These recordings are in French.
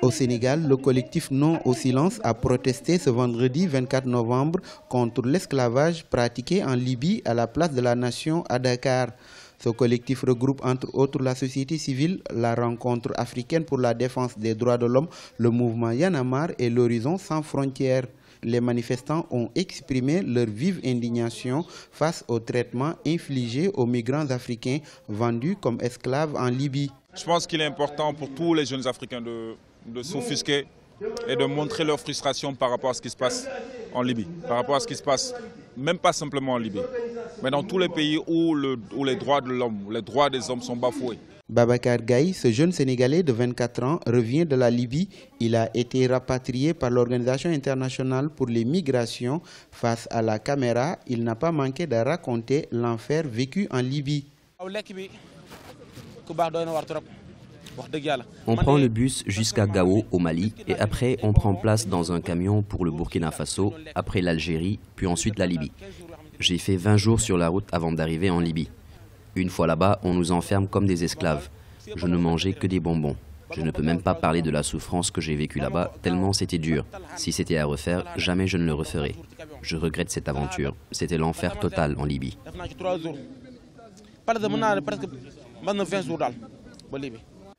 Au Sénégal, le collectif Non au silence a protesté ce vendredi 24 novembre contre l'esclavage pratiqué en Libye à la place de la Nation à Dakar. Ce collectif regroupe entre autres la société civile, la Rencontre africaine pour la défense des droits de l'homme, le mouvement Y en a marre et l'Horizon sans frontières. Les manifestants ont exprimé leur vive indignation face au traitement infligé aux migrants africains vendus comme esclaves en Libye. Je pense qu'il est important pour tous les jeunes Africains de s'offusquer et de montrer leur frustration par rapport à ce qui se passe en Libye, par rapport à ce qui se passe, même pas simplement en Libye, mais dans tous les pays où les droits de l'homme, les droits des hommes sont bafoués. Babacar Gaye, ce jeune Sénégalais de 24 ans, revient de la Libye. Il a été rapatrié par l'Organisation internationale pour les migrations. Face à la caméra, il n'a pas manqué de raconter l'enfer vécu en Libye. On prend le bus jusqu'à Gao au Mali et après on prend place dans un camion pour le Burkina Faso, après l'Algérie, puis ensuite la Libye. J'ai fait 20 jours sur la route avant d'arriver en Libye. Une fois là-bas, on nous enferme comme des esclaves. Je ne mangeais que des bonbons. Je ne peux même pas parler de la souffrance que j'ai vécue là-bas, tellement c'était dur. Si c'était à refaire, jamais je ne le referais. Je regrette cette aventure. C'était l'enfer total en Libye.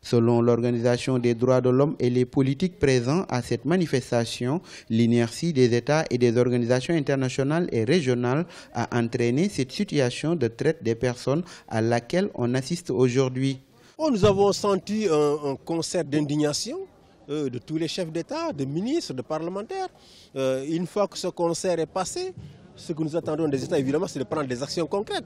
Selon l'Organisation des droits de l'homme et les politiques présents à cette manifestation, l'inertie des États et des organisations internationales et régionales a entraîné cette situation de traite des personnes à laquelle on assiste aujourd'hui. Nous avons senti un concert d'indignation de tous les chefs d'État, de ministres, de parlementaires. Une fois que ce concert est passé, ce que nous attendons des États, évidemment, c'est de prendre des actions concrètes.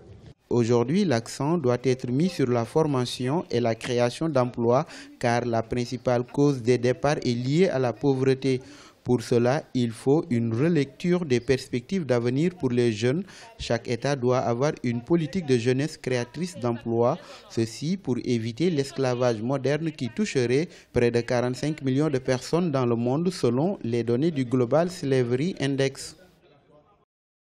Aujourd'hui, l'accent doit être mis sur la formation et la création d'emplois, car la principale cause des départs est liée à la pauvreté. Pour cela, il faut une relecture des perspectives d'avenir pour les jeunes. Chaque État doit avoir une politique de jeunesse créatrice d'emplois, ceci pour éviter l'esclavage moderne qui toucherait près de 45 millions de personnes dans le monde selon les données du Global Slavery Index.